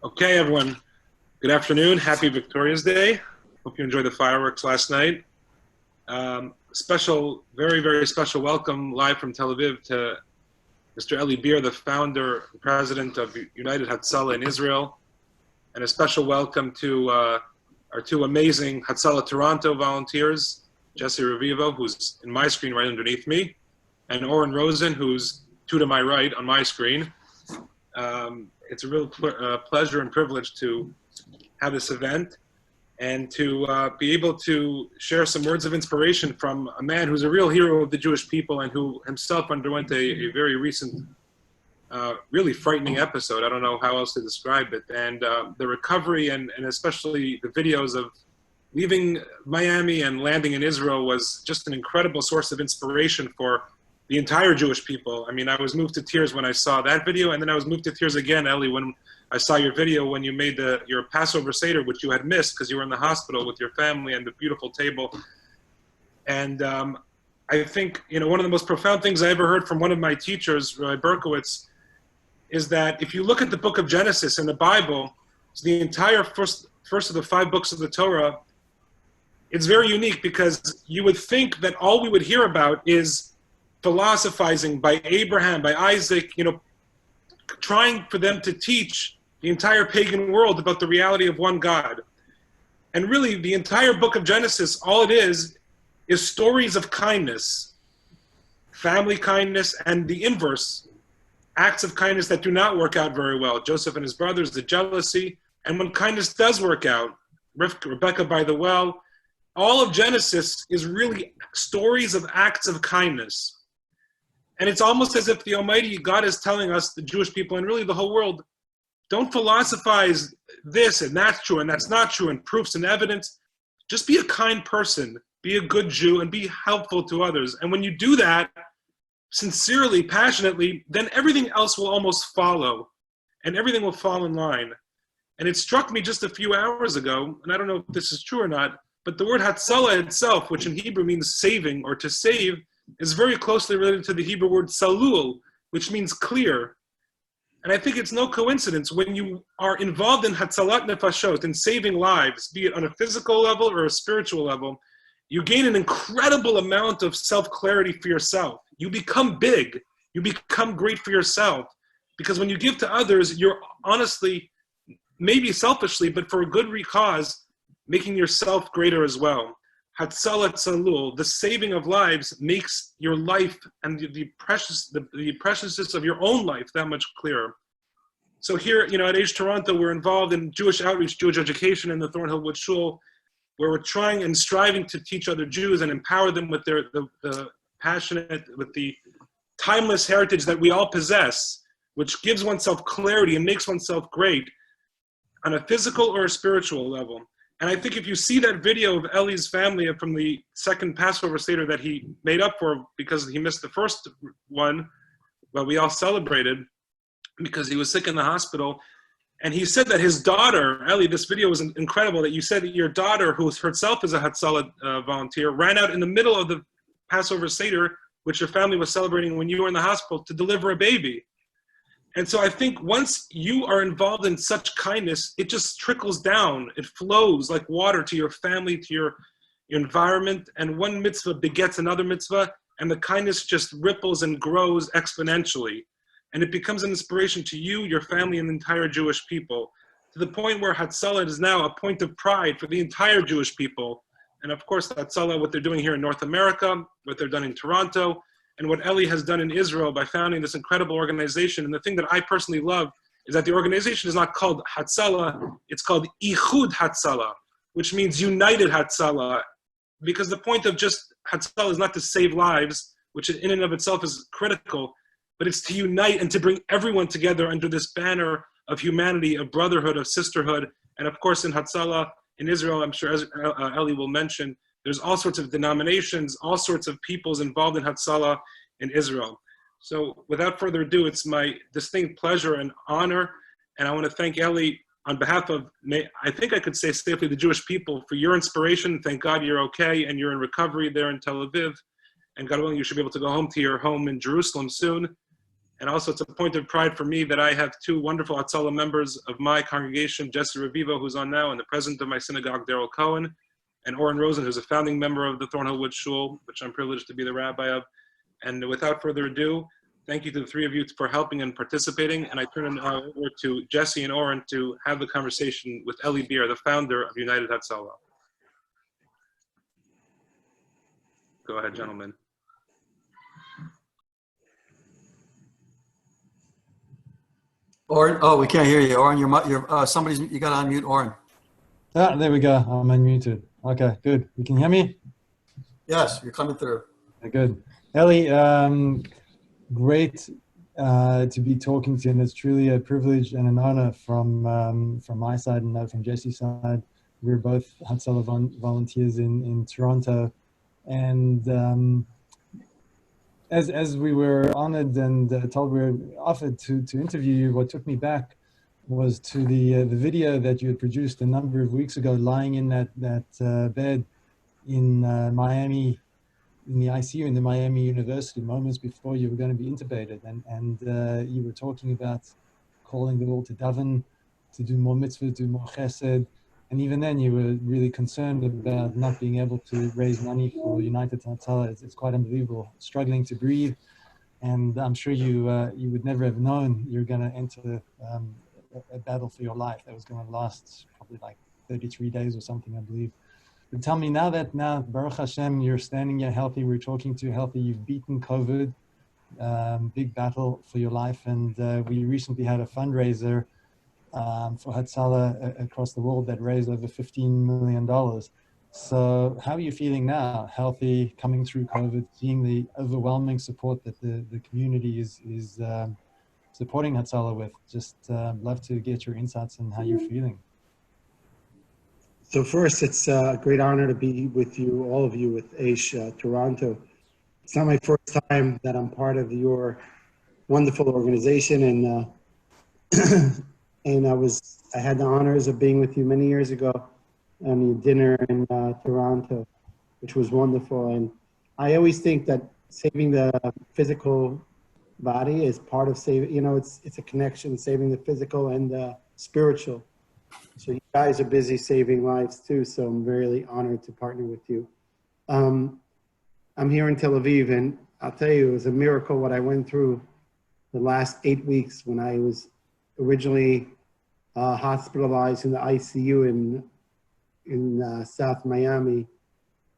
Okay, everyone. Good afternoon. Happy Victoria's Day. Hope you enjoyed the fireworks last night. Special, very, very special welcome live from Tel Aviv to Mr. Eli Beer, the founder and president of United Hatzalah in Israel. And a special welcome to our two amazing Hatzalah Toronto volunteers, Jesse Revivo, who's in my screen right underneath me, and Oren Rosen, who's two to my right on my screen. It's a real pleasure and privilege to have this event and to be able to share some words of inspiration from a man who's a real hero of the Jewish people and who himself underwent a very recent, really frightening episode. I don't know how else to describe it. And the recovery and especially the videos of leaving Miami and landing in Israel was just an incredible source of inspiration for the entire Jewish people. I mean, I was moved to tears when I saw that video, and then I was moved to tears again, Eli, when I saw your video when you made your Passover Seder, which you had missed because you were in the hospital with your family and the beautiful table. And I think, one of the most profound things I ever heard from one of my teachers, Rabbi Berkowitz, is that if you look at the book of Genesis in the Bible, it's the entire first of the 5 books of the Torah. It's very unique because you would think that all we would hear about is philosophizing by Abraham, by Isaac, trying for them to teach the entire pagan world about the reality of one God. And really, the entire book of Genesis, all it is stories of kindness, family kindness, and the inverse, acts of kindness that do not work out very well. Joseph and his brothers, the jealousy, and when kindness does work out, Rebecca by the well, all of Genesis is really stories of acts of kindness. And it's almost as if the Almighty God is telling us, the Jewish people, and really the whole world, don't philosophize this and that's true and that's not true and proofs and evidence. Just be a kind person, be a good Jew, and be helpful to others. And when you do that, sincerely, passionately, then everything else will almost follow, and everything will fall in line. And it struck me just a few hours ago, and I don't know if this is true or not, but the word Hatzalah itself, which in Hebrew means saving or to save, is very closely related to the Hebrew word salul, which means clear. And I think it's no coincidence when you are involved in Hatzalat Nefashot, in saving lives, be it on a physical level or a spiritual level, you gain an incredible amount of self-clarity for yourself. You become big. You become great for yourself. Because when you give to others, you're honestly, maybe selfishly, but for a good cause, making yourself greater as well. Hatzalah Tzalul, the saving of lives, makes your life and the preciousness of your own life that much clearer. So here, at Aish Toronto, we're involved in Jewish outreach, Jewish education in the Thornhill Wood Shul, where we're trying and striving to teach other Jews and empower them with the passionate, with the timeless heritage that we all possess, which gives oneself clarity and makes oneself great on a physical or a spiritual level. And I think if you see that video of Eli's family from the second Passover Seder that he made up for because he missed the first one, well, we all celebrated because he was sick in the hospital. And he said that his daughter, Eli, this video was incredible, that you said that your daughter, who herself is a Hatzalah volunteer, ran out in the middle of the Passover Seder, which your family was celebrating when you were in the hospital, to deliver a baby. And so I think once you are involved in such kindness, it just trickles down. It flows like water to your family, to your environment, and one mitzvah begets another mitzvah, and the kindness just ripples and grows exponentially. And it becomes an inspiration to you, your family, and the entire Jewish people, to the point where Hatzalah is now a point of pride for the entire Jewish people. And of course, Hatzalah, what they're doing here in North America, what they've done in Toronto, and what Eli has done in Israel by founding this incredible organization. And the thing that I personally love is that the organization is not called Hatzalah, it's called Ichud Hatzalah, which means United Hatzalah. Because the point of just Hatzalah is not to save lives, which in and of itself is critical, but it's to unite and to bring everyone together under this banner of humanity, of brotherhood, of sisterhood. And of course in Hatzalah, in Israel, I'm sure as Eli will mention, there's all sorts of denominations, all sorts of peoples involved in Hatzalah in Israel. So without further ado, it's my distinct pleasure and honor, and I want to thank Eli on behalf of, I think I could say safely, the Jewish people for your inspiration. Thank God you're okay and you're in recovery there in Tel Aviv. And God willing, you should be able to go home to your home in Jerusalem soon. And also, it's a point of pride for me that I have two wonderful Hatzalah members of my congregation, Jesse Revivo, who's on now, and the president of my synagogue, Daryl Cohen, and Oren Rosen, who's a founding member of the Thornhill Woods Shul, which I'm privileged to be the rabbi of. And without further ado, thank you to the three of you for helping and participating. And I turn it over to Jesse and Oren to have the conversation with Eli Beer, the founder of United Hatzalah. Go ahead, gentlemen. Oren, oh, we can't hear you. Oren, you got to unmute Oren. Ah, there we go. I'm unmuted. Okay, good. You can hear me? Yes, you're coming through. Okay, good. Eli, great to be talking to you, and it's truly a privilege and an honor from my side and from Jesse's side. We're both Hatzalah volunteers in Toronto, and as we were honored and told we were offered to interview you, what took me back was to the video that you had produced a number of weeks ago, lying in that bed in Miami, in the ICU in the Miami University, moments before you were going to be intubated, and you were talking about calling the world to daven, to do more mitzvahs, do more chesed, and even then you were really concerned about not being able to raise money for United Hatzalah. It's quite unbelievable, struggling to breathe, and I'm sure you would never have known you're going to enter a battle for your life that was going to last probably like 33 days or something, I believe. But tell me now, Baruch Hashem, you're standing here healthy, we're talking to you healthy, you've beaten COVID, big battle for your life, and we recently had a fundraiser for Hatzalah across the world that raised over $15 million. So how are you feeling now, healthy, coming through COVID, seeing the overwhelming support that the community is supporting Hatzalah with? Just love to get your insights on how you're feeling. So first, it's a great honor to be with you, all of you, with Aish Toronto. It's not my first time that I'm part of your wonderful organization, and and I had the honors of being with you many years ago on your dinner in Toronto, which was wonderful. And I always think that saving the physical body is part of saving. It's a connection, saving the physical and the spiritual. So you guys are busy saving lives too, so I'm really honored to partner with you. I'm here in Tel Aviv, and I'll tell you, it was a miracle what I went through the last 8 weeks when I was originally hospitalized in the ICU in South Miami,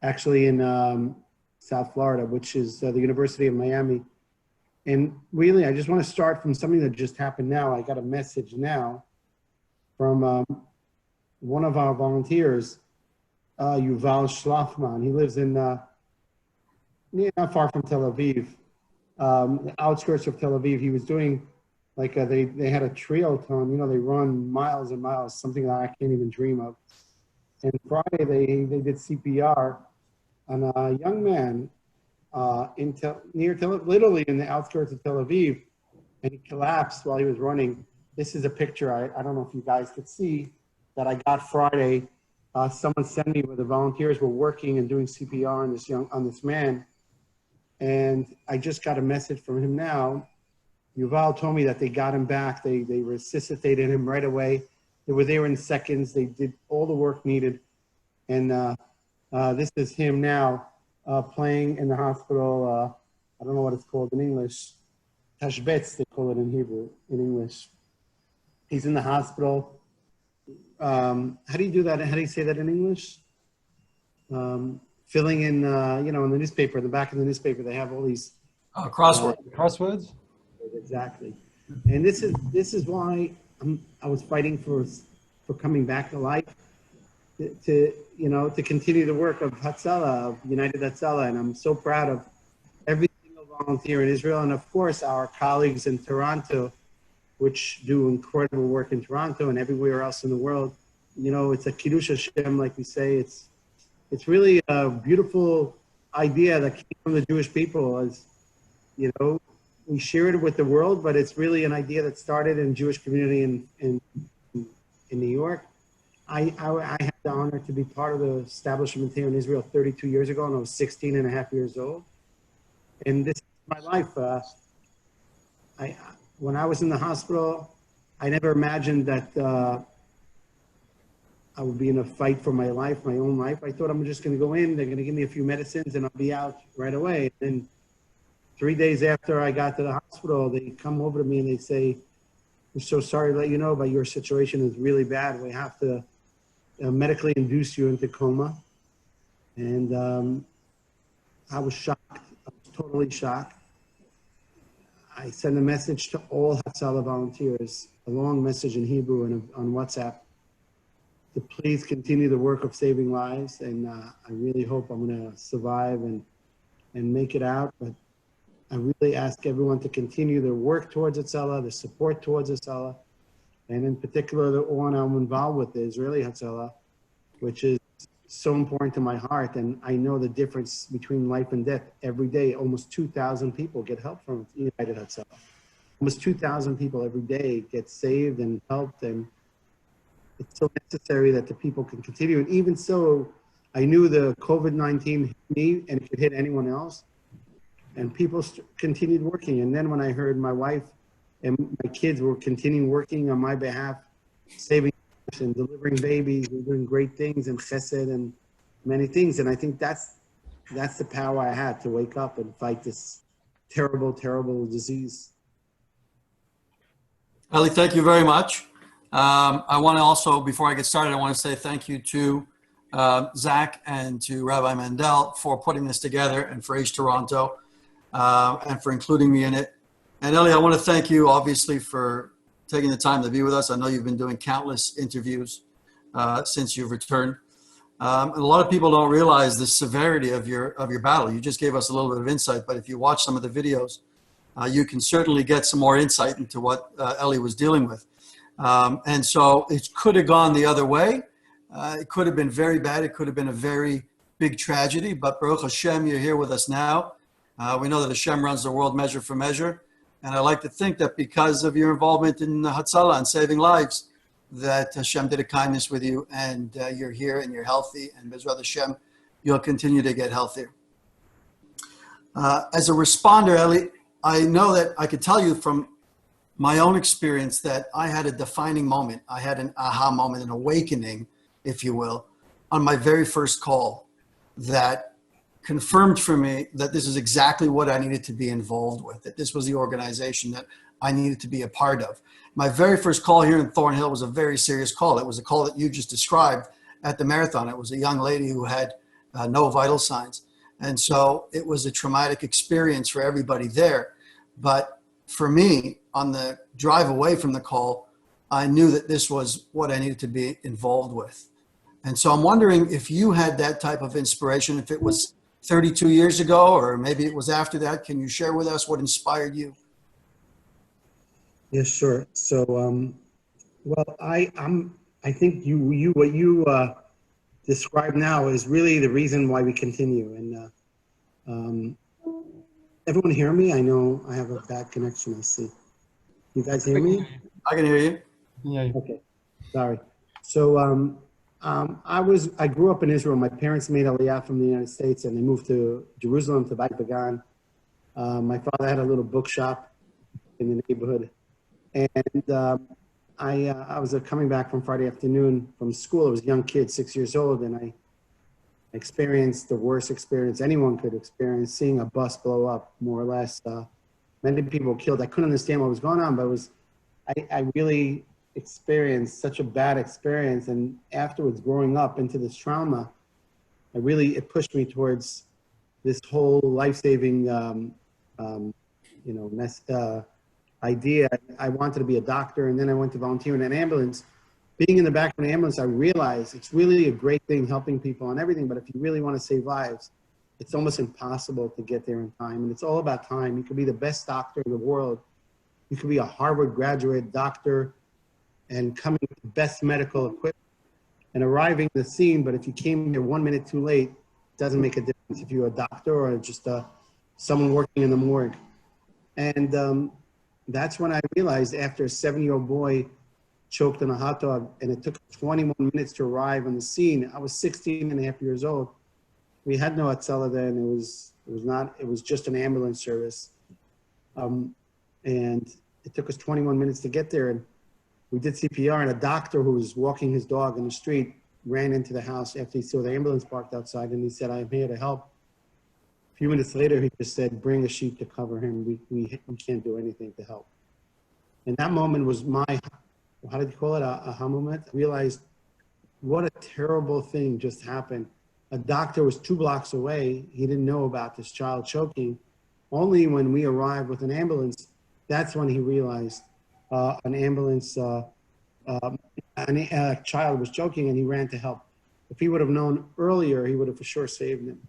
actually in South Florida, which is the University of Miami. And really, I just want to start from something that just happened now. I got a message now from one of our volunteers, Yuval Schlafman. He lives in not far from Tel Aviv, the outskirts of Tel Aviv. He was doing like they had a triathlon, they run miles and miles, something that I can't even dream of. And Friday they did CPR on a young man literally in the outskirts of Tel Aviv, and he collapsed while he was running. This is a picture, I don't know if you guys could see, that I got Friday. Someone sent me where the volunteers were working and doing CPR on this man. And I just got a message from him now. Yuval told me that they got him back. They resuscitated him right away. They were there in seconds. They did all the work needed. And this is him now playing in the hospital. I don't know what it's called in English. Tashbetz, they call it in Hebrew, in English. He's in the hospital. How do you do that? How do you say that in English? Filling in, in the newspaper, the back of the newspaper, they have all these Crosswords? Exactly. And this is why I was fighting for coming back to life, to continue the work of Hatzalah, of United Hatzalah. And I'm so proud of every single volunteer in Israel, and of course our colleagues in Toronto, which do incredible work in Toronto and everywhere else in the world. It's a Kiddush Hashem, like we say. It's really a beautiful idea that came from the Jewish people. As we share it with the world, but it's really an idea that started in Jewish community in New York. I had the honor to be part of the establishment here in Israel 32 years ago, and I was 16 and a half years old. And this is my life. when I was in the hospital, I never imagined that I would be in a fight for my life, my own life. I thought I'm just going to go in, they're going to give me a few medicines, and I'll be out right away. And 3 days after I got to the hospital, they come over to me and they say, "We're so sorry to let you know, but your situation is really bad. We have to medically induce you into coma." And I was shocked. I was totally shocked. I sent a message to all Hatzalah volunteers, a long message in Hebrew and on WhatsApp, to please continue the work of saving lives. And I really hope I'm going to survive and make it out. But I really ask everyone to continue their work towards Hatzalah, their support towards Hatzalah, and in particular the one I'm involved with, the Israeli Hatzalah, which is so important to my heart. And I know the difference between life and death. Every day, almost 2,000 people get help from United Hatzalah. Almost 2,000 people every day get saved and helped, and it's so necessary that the people can continue. And even so, I knew the COVID-19 hit me and it could hit anyone else, and people continued working. And then when I heard my wife and my kids were continuing working on my behalf, saving and delivering babies and doing great things and chesed and many things. And I think that's the power I had to wake up and fight this terrible, terrible disease. Eli, thank you very much. I want to also, before I get started, I want to say thank you to Zach and to Rabbi Mandel for putting this together, and for Aish Toronto, and for including me in it. And Eli, I want to thank you, obviously, for taking the time to be with us. I know you've been doing countless interviews since you've returned. And a lot of people don't realize the severity of your battle. You just gave us a little bit of insight, but if you watch some of the videos, you can certainly get some more insight into what Eli was dealing with. And so it could have gone the other way. It could have been very bad. It could have been a very big tragedy, but Baruch Hashem, you're here with us now. We know that Hashem runs the world measure for measure. And I like to think that because of your involvement in Hatzalah and saving lives, that Hashem did a kindness with you, and you're here and you're healthy, and Bezrat Hashem, you'll continue to get healthier. As a responder, Eli, I know that I could tell you from my own experience that I had a defining moment. I had an aha moment, an awakening, if you will, on my very first call that confirmed for me that this is exactly what I needed to be involved with, that this was the organization that I needed to be a part of. My very first call here in Thornhill was a very serious call. It was a call that you just described at the marathon. It was a young lady who had no vital signs. And so it was a traumatic experience for everybody there. But for me, on the drive away from the call, I knew that this was what I needed to be involved with. And so I'm wondering if you had that type of inspiration, if it was 32 years ago, or maybe it was after that. Can you share with us what inspired you? Yes, sure. So, well, I think what you describe now is really the reason why we continue. And everyone hear me? I know I have a bad connection. I see. You guys hear me? I can hear you. Yeah. Okay. Sorry. So, I grew up in Israel. My parents made Aliyah from the United States, and they moved to Jerusalem, to Beit Pagan. My father had a little bookshop in the neighborhood. And I was coming back from Friday afternoon from school. I was a young kid, 6 years old, and I experienced the worst experience anyone could experience, seeing a bus blow up, more or less. Many people were killed. I couldn't understand what was going on, but I really experienced such a bad experience. And afterwards, growing up into this trauma, it pushed me towards this whole life-saving, idea. I wanted to be a doctor, and then I went to volunteer in an ambulance. Being in the back of an ambulance, I realized it's really a great thing helping people and everything, but if you really want to save lives, it's almost impossible to get there in time. And it's all about time. You could be the best doctor in the world. You could be a Harvard graduate doctor and coming with the best medical equipment and arriving at the scene, but if you came here 1 minute too late, it doesn't make a difference if you're a doctor or just someone working in the morgue. And that's when I realized, after a 7-year-old boy choked on a hot dog and it took 21 minutes to arrive on the scene, I was 16 and a half years old. We had no Hatzalah then. It was just an ambulance service. And it took us 21 minutes to get there. And we did CPR, and a doctor who was walking his dog in the street ran into the house after he saw the ambulance parked outside, and he said, "I'm here to help." A few minutes later, he just said, "Bring a sheet to cover him. We can't do anything to help." And that moment was my, how did you call it, a aha moment? I realized what a terrible thing just happened. A doctor was 2 blocks away. He didn't know about this child choking. Only when we arrived with an ambulance, that's when he realized an ambulance, a child was choking, and he ran to help. If he would have known earlier, he would have for sure saved him.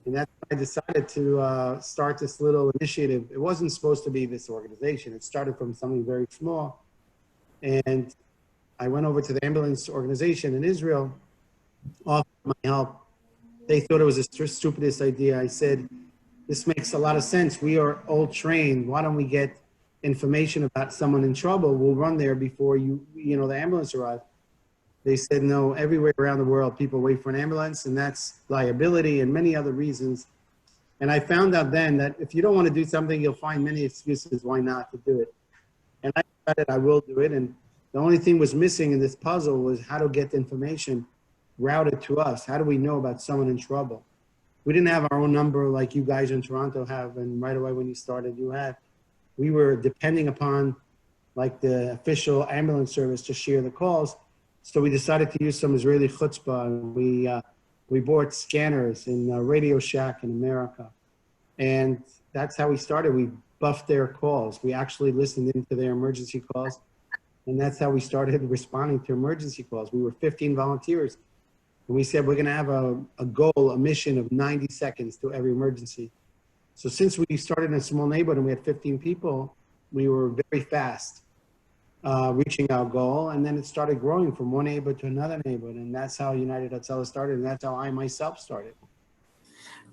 And that's why I decided to start this little initiative. It wasn't supposed to be this organization. It started from something very small. And I went over to the ambulance organization in Israel, offered my help. They thought it was the stupidest idea. I said, this makes a lot of sense. We are all trained. Why don't we get information about someone in trouble? We'll run there before the ambulance arrives. They said, no, everywhere around the world, people wait for an ambulance, and that's liability and many other reasons. And I found out then that if you don't want to do something, you'll find many excuses why not to do it. And I decided I will do it. And the only thing was missing in this puzzle was how to get the information routed to us. How do we know about someone in trouble? We didn't have our own number like you guys in Toronto have, and right away when you started, you had. We were depending upon like the official ambulance service to share the calls. So we decided to use some Israeli chutzpah, and we bought scanners in Radio Shack in America. And that's how we started. We buffed their calls. We actually listened into their emergency calls. And that's how we started responding to emergency calls. We were 15 volunteers. And we said, we're going to have a goal, a mission of 90 seconds to every emergency. So since we started in a small neighborhood and we had 15 people, we were very fast reaching our goal. And then it started growing from one neighborhood to another neighborhood. And that's how United Hatzalah started. And that's how I myself started.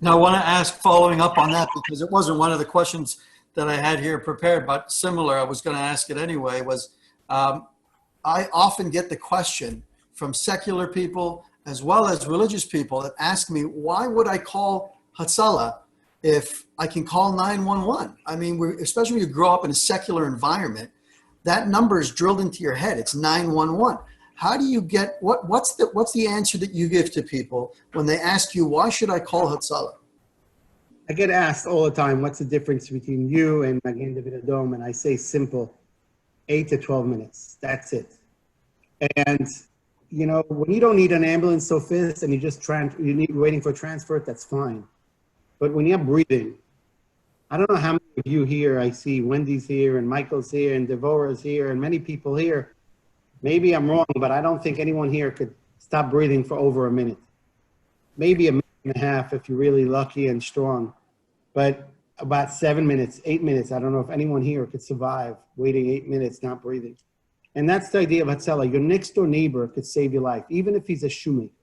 Now, I want to ask, following up on that, because it wasn't one of the questions that I had here prepared, but similar, I was going to ask it anyway, was I often get the question from secular people as well as religious people that ask me, why would I call Hatzalah if I can call 911? I mean, especially when you grow up in a secular environment, that number is drilled into your head. It's 911. How do you get, what's the answer that you give to people when they ask you, why should I call Hatzalah? I get asked all the time, what's the difference between you and Magen David Adom? And I say simple, 8 to 12 minutes. That's it. And you know, when you don't need an ambulance so fast and you just waiting for a transfer, that's fine. But when you're breathing, I don't know how many of you here, I see Wendy's here and Michael's here and Devorah's here and many people here. Maybe I'm wrong, but I don't think anyone here could stop breathing for over a minute. Maybe a minute and a half if you're really lucky and strong. But about 7 minutes, 8 minutes, I don't know if anyone here could survive waiting 8 minutes not breathing. And that's the idea of Hatzalah. Your next door neighbor could save your life, even if he's a shoemaker.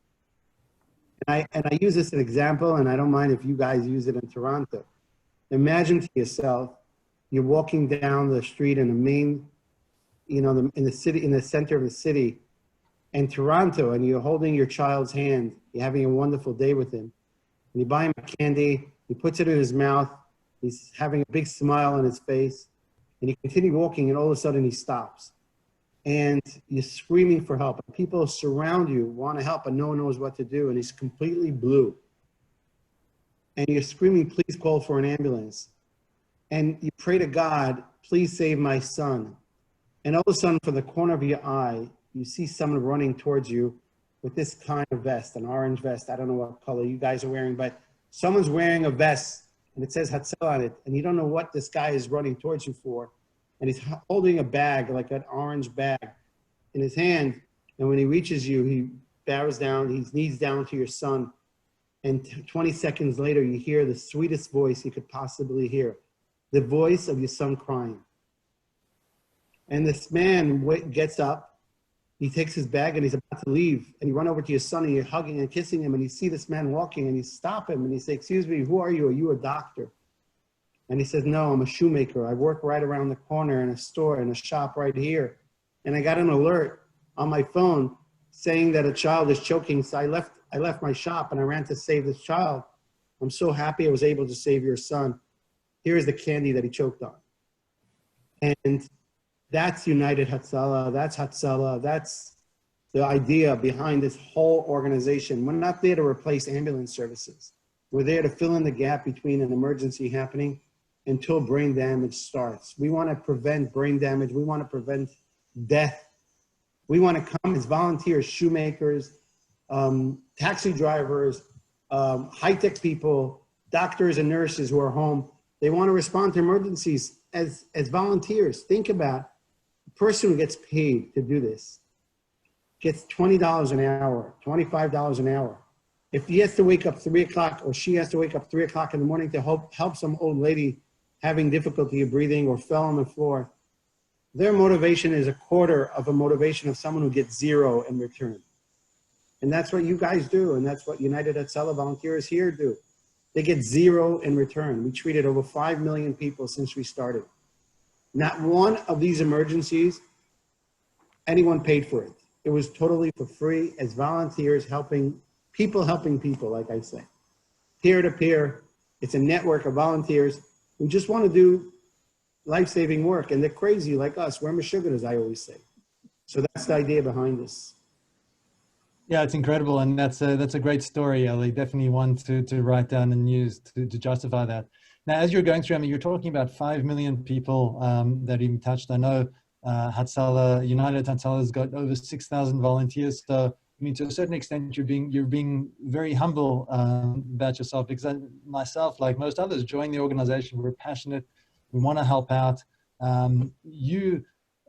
And I use this as an example, and I don't mind if you guys use it in Toronto. Imagine to yourself, you're walking down the street in the main, in the city, in the center of the city, in Toronto, and you're holding your child's hand. You're having a wonderful day with him. And you buy him a candy. He puts it in his mouth. He's having a big smile on his face. And you continue walking, and all of a sudden he stops. And you're screaming for help. People surround you, want to help, but no one knows what to do. And he's completely blue. And you're screaming, please call for an ambulance. And you pray to God, please save my son. And all of a sudden, from the corner of your eye, you see someone running towards you with this kind of vest, an orange vest. I don't know what color you guys are wearing, but someone's wearing a vest and it says Hatzalah on it. And you don't know what this guy is running towards you for. And he's holding a bag, like an orange bag, in his hand. And when he reaches you, he bows down, he knees down to your son. And 20 seconds later, you hear the sweetest voice you could possibly hear, the voice of your son crying. And this man gets up, he takes his bag and he's about to leave. And you run over to your son and you're hugging and kissing him. And you see this man walking and you stop him and you say, excuse me, who are you? Are you a doctor? And he says, no, I'm a shoemaker. I work right around the corner in a store, in a shop right here. And I got an alert on my phone saying that a child is choking. So I left my shop and I ran to save this child. I'm so happy I was able to save your son. Here's the candy that he choked on. And that's United Hatzalah, that's Hatzalah, that's the idea behind this whole organization. We're not there to replace ambulance services. We're there to fill in the gap between an emergency happening until brain damage starts. We want to prevent brain damage. We want to prevent death. We want to come as volunteers, shoemakers, taxi drivers, high-tech people, doctors and nurses who are home. They want to respond to emergencies as volunteers. Think about the person who gets paid to do this gets $20 an hour, $25 an hour. If he has to wake up 3 o'clock or she has to wake up 3 o'clock in the morning to help some old lady having difficulty of breathing or fell on the floor, their motivation is a quarter of a motivation of someone who gets zero in return. And that's what you guys do, and that's what United Hatzalah volunteers here do. They get zero in return. We treated over 5 million people since we started. Not one of these emergencies, anyone paid for it. It was totally for free as volunteers helping people, like I say. Peer to peer, it's a network of volunteers who just want to do life-saving work, and they're crazy like us. We're Meshuggah, as I always say. So that's the idea behind this. Yeah, it's incredible, and that's a great story, Eli. Definitely one to write down and use to justify that. Now, as you're going through, I mean, you're talking about 5 million people that you've touched. I know Hatzalah, United Hatzalah has got over 6,000 volunteers. So, I mean, to a certain extent, you're being very humble about yourself, because myself, like most others, joined the organization. We're passionate. We want to help out. You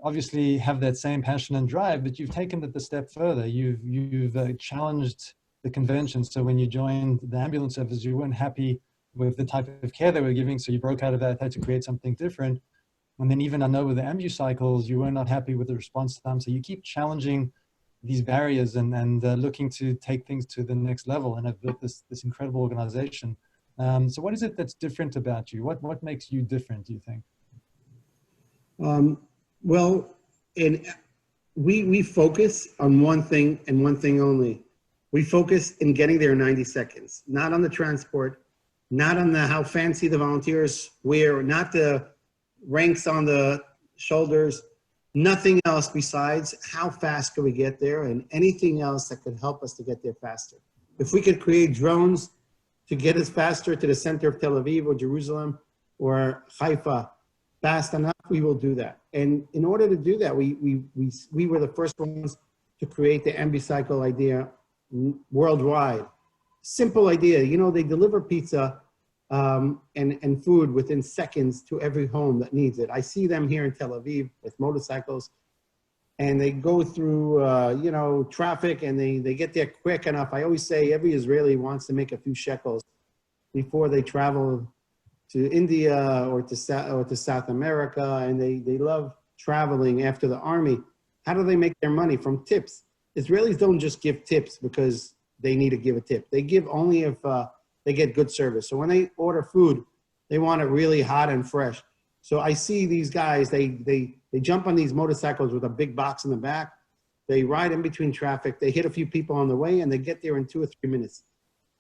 obviously have that same passion and drive, but you've taken it a step further. You've challenged the convention. So when you joined the ambulance service, you weren't happy with the type of care they were giving. So you broke out of that, had to create something different. And then even I know with the ambu-cycles, you were not happy with the response time. So you keep challenging these barriers and looking to take things to the next level, and have built this incredible organization. So what is it that's different about you? What makes you different, do you think? Well, we focus on one thing and one thing only. We focus in getting there in 90 seconds, not on the transport, not on how fancy the volunteers wear, not the ranks on the shoulders, nothing else besides how fast can we get there, and anything else that could help us to get there faster. If we could create drones to get us faster to the center of Tel Aviv or Jerusalem or Haifa fast enough, we will do that. And in order to do that, we were the first ones to create the ambi-cycle idea worldwide. Simple idea. You know, they deliver pizza and food within seconds to every home that needs it. I see them here in Tel Aviv with motorcycles, and they go through, traffic, and they get there quick enough. I always say every Israeli wants to make a few shekels before they travel to India or to South America, and they love traveling after the army. How do they make their money? From tips. Israelis don't just give tips because they need to give a tip. They give only if they get good service. So when they order food, they want it really hot and fresh. So I see these guys, they jump on these motorcycles with a big box in the back. They ride in between traffic. They hit a few people on the way, and they get there in 2 or 3 minutes.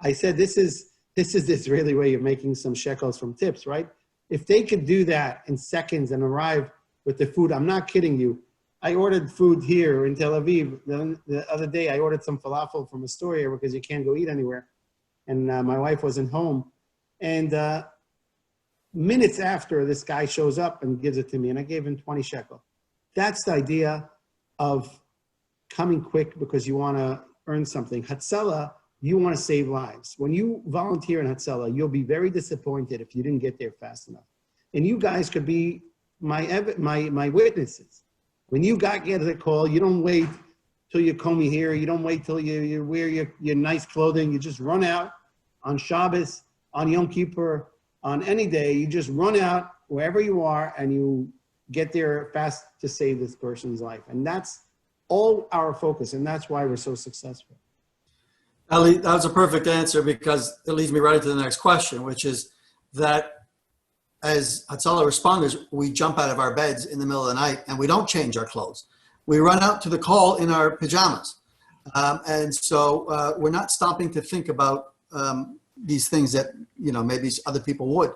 I said, this is the Israeli way of making some shekels from tips, right? If they could do that in seconds and arrive with the food, I'm not kidding you. I ordered food here in Tel Aviv. The other day, I ordered some falafel from a store here because you can't go eat anywhere. And my wife wasn't home. And minutes after, this guy shows up and gives it to me, and I gave him 20 shekel. That's the idea of coming quick because you want to earn something. Hatzalah, you want to save lives. When you volunteer in Hatzalah, you'll be very disappointed if you didn't get there fast enough. And you guys could be my witnesses. When you get the call, you don't wait till you comb your hair. You don't wait till you wear your nice clothing. You just run out on Shabbos, on Yom Kippur, on any day. You just run out wherever you are, and you get there fast to save this person's life. And that's all our focus, and that's why we're so successful. Ali, that was a perfect answer, because it leads me right into the next question, which is that as Hatzalah responders, we jump out of our beds in the middle of the night and we don't change our clothes. We run out to the call in our pajamas. And so we're not stopping to think about these things that, maybe other people would.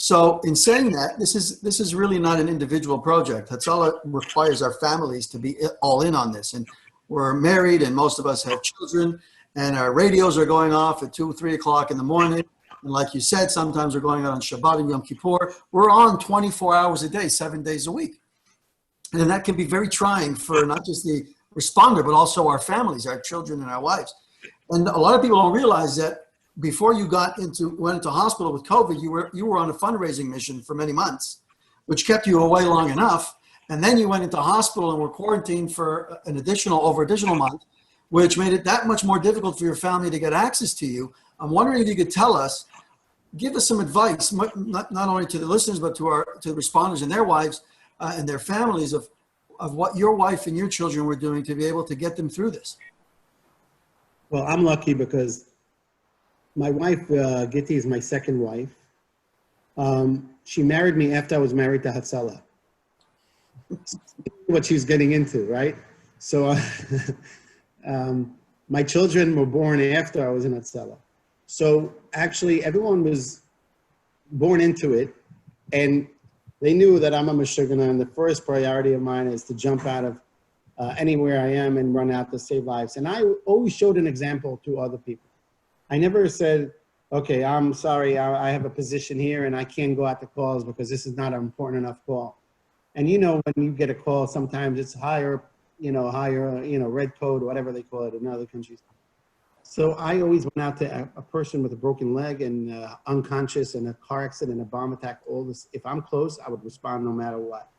So in saying that, this is really not an individual project. Hatzalah requires our families to be all in on this. And we're married and most of us have children and our radios are going off at 2, 3 o'clock in the morning. And like you said, sometimes we're going on Shabbat and Yom Kippur. We're on 24 hours a day, 7 days a week. And that can be very trying for not just the responder, but also our families, our children and our wives. And a lot of people don't realize that before you went into hospital with COVID, you were on a fundraising mission for many months, which kept you away long enough. And then you went into hospital and were quarantined for over additional month, which made it that much more difficult for your family to get access to you. I'm wondering if you could tell us, give us some advice, not only to the listeners, but to the responders and their wives and their families of what your wife and your children were doing to be able to get them through this. Well, I'm lucky because my wife, Gitti, is my second wife. She married me after I was married to Hatzalah. What she was getting into, right? So my children were born after I was in Hatzalah. So actually everyone was born into it, and they knew that I'm a Meshuggah, and the first priority of mine is to jump out of anywhere I am and run out to save lives. And I always showed an example to other people. I never said, okay, I'm sorry, I have a position here and I can't go out to calls because this is not an important enough call. And when you get a call, sometimes it's higher, red code, whatever they call it in other countries. So I always went out to a person with a broken leg and unconscious and a car accident, a bomb attack, all this. If I'm close, I would respond no matter what.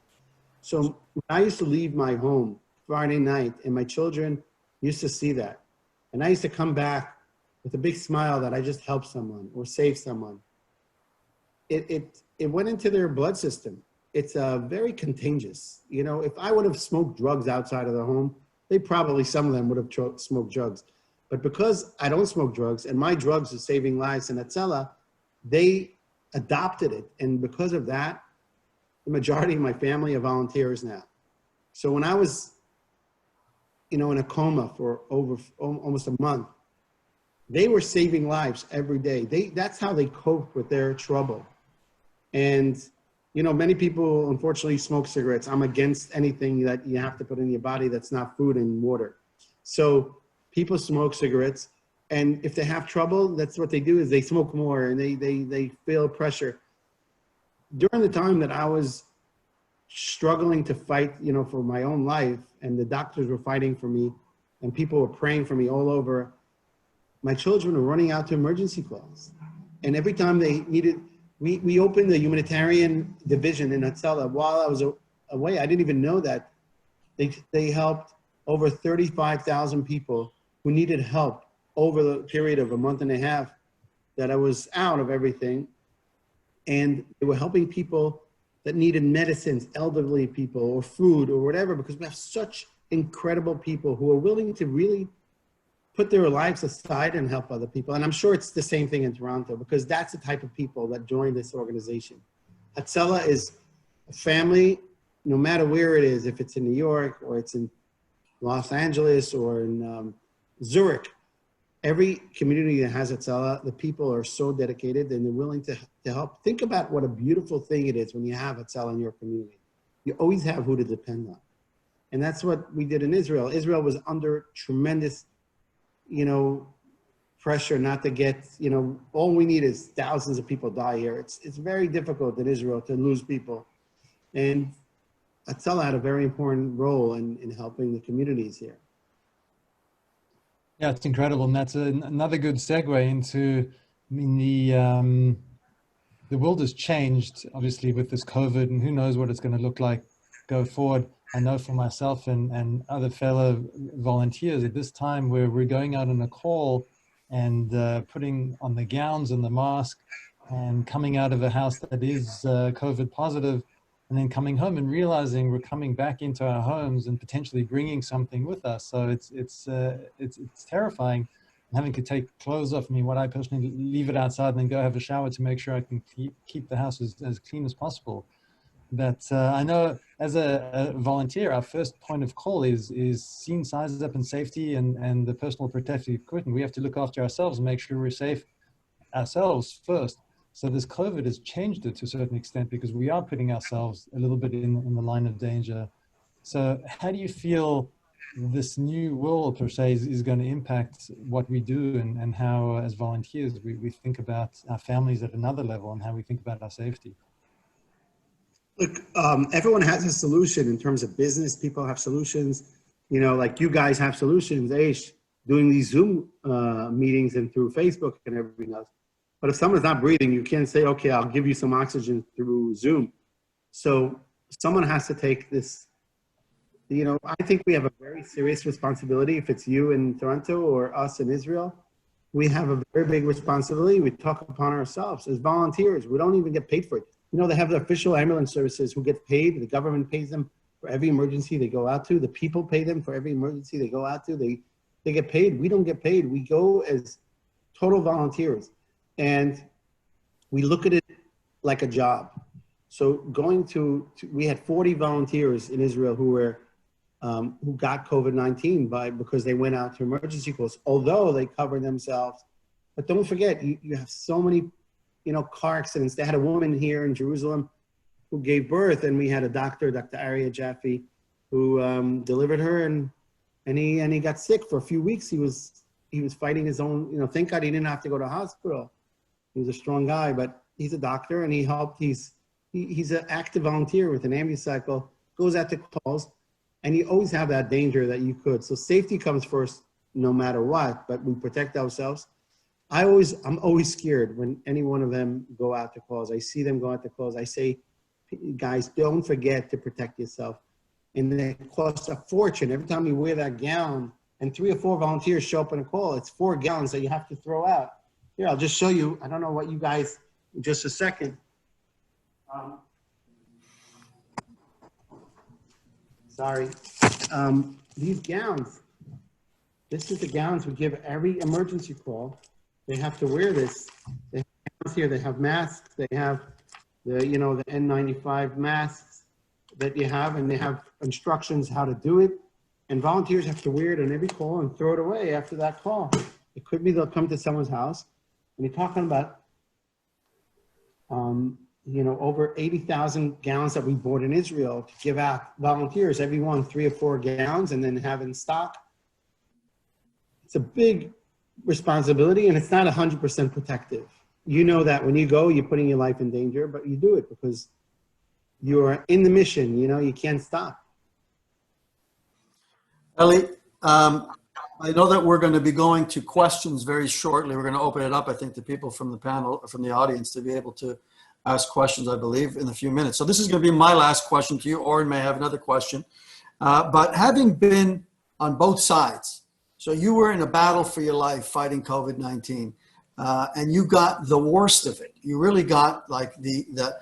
So I used to leave my home Friday night, and my children used to see that. And I used to come back with a big smile that I just helped someone or saved someone. It went into their blood system. It's very contagious. If I would have smoked drugs outside of the home, some of them would have smoked drugs. But because I don't smoke drugs and my drugs are saving lives in Hatzalah, they adopted it. And because of that, the majority of my family are volunteers now. So when I was, in a coma for almost a month, they were saving lives every day. That's how they cope with their trouble. And, many people unfortunately smoke cigarettes. I'm against anything that you have to put in your body that's not food and water. So people smoke cigarettes, and if they have trouble, that's what they do is they smoke more and they feel pressure. During the time that I was struggling to fight, for my own life, and the doctors were fighting for me and people were praying for me all over, my children were running out to emergency calls. And every time they needed, we opened the humanitarian division in Hatzalah while I was away. I didn't even know that. They helped over 35,000 people who needed help over the period of a month and a half that I was out of everything. And they were helping people that needed medicines, elderly people, or food, or whatever, because we have such incredible people who are willing to really put their lives aside and help other people. And I'm sure it's the same thing in Toronto, because that's the type of people that join this organization. Hatzalah is a family, no matter where it is, if it's in New York, or it's in Los Angeles, or in Zurich. Every community that has Hatzalah, the people are so dedicated and they're willing to help. Think about what a beautiful thing it is when you have Hatzalah in your community. You always have who to depend on. And that's what we did in Israel. Israel was under tremendous, pressure not to get, all we need is thousands of people die here. It's very difficult in Israel to lose people. And Hatzalah had a very important role in helping the communities here. Yeah, it's incredible, and that's another good segue into. The world has changed, obviously, with this COVID, and who knows what it's going to look like go forward. I know for myself and other fellow volunteers at this time, where we're going out on a call and putting on the gowns and the mask, and coming out of a house that is COVID positive, and then coming home and realizing we're coming back into our homes and potentially bringing something with us. So it's terrifying, having to take clothes off me. What I personally leave it outside and then go have a shower to make sure I can keep the house as clean as possible. But I know as a volunteer, our first point of call is scene size up and safety and the personal protective equipment. We have to look after ourselves and make sure we're safe ourselves first. So this COVID has changed it to a certain extent because we are putting ourselves a little bit in the line of danger. So how do you feel this new world, per se, is going to impact what we do and how, as volunteers, we think about our families at another level and how we think about our safety? Look, everyone has a solution in terms of business. People have solutions, you know, like you guys have solutions, Aish, doing these Zoom meetings and through Facebook and everything else. But if someone's not breathing, you can't say, okay, I'll give you some oxygen through Zoom. So someone has to take this, you know, I think we have a very serious responsibility. If it's you in Toronto or us in Israel, we have a very big responsibility. We talk upon ourselves as volunteers. We don't even get paid for it. You know, they have the official ambulance services who get paid. The government pays them for every emergency they go out to. The people pay them for every emergency they go out to. They get paid. We don't get paid. We go as total volunteers. And we look at it like a job. So going we had 40 volunteers in Israel who got COVID-19 because they went out to emergency calls, although they covered themselves. But don't forget, you have so many, you know, car accidents. They had a woman here in Jerusalem who gave birth, and we had a doctor, Dr. Arya Jaffe, who delivered her, and he got sick for a few weeks. He was fighting his own, you know, thank God he didn't have to go to hospital. He was a strong guy, but he's a doctor, and he helped. He's an active volunteer with an ambulance cycle, goes out to calls, and you always have that danger that you could. So safety comes first no matter what, but we protect ourselves. I'm always scared when any one of them go out to calls. I see them go out to calls. I say, guys, don't forget to protect yourself. And it costs a fortune. Every time you wear that gown and 3 or 4 volunteers show up on a call, it's 4 gallons that you have to throw out. Here, I'll just show you. I don't know what you guys, just a second. Sorry. These gowns, this is the gowns we give every emergency call. They have to wear this. They have gowns here, they have masks, they have the, you know, the N95 masks that you have, and they have instructions how to do it. And volunteers have to wear it on every call and throw it away after that call. It could be they'll come to someone's house, and you're talking about, you know, over 80,000 gallons that we bought in Israel to give out volunteers, everyone 3 or 4 gallons, and then have in stock. It's a big responsibility, and it's not 100% protective. You know that when you go, you're putting your life in danger, but you do it because you're in the mission, you know, you can't stop. Eli, I know that we're going to be going to questions very shortly. We're going to open it up, I think, to people from the panel, from the audience, to be able to ask questions, I believe, in a few minutes. So this is going to be my last question to you. Oren may have another question. But having been on both sides, so you were in a battle for your life fighting COVID-19, and you got the worst of it. You really got like the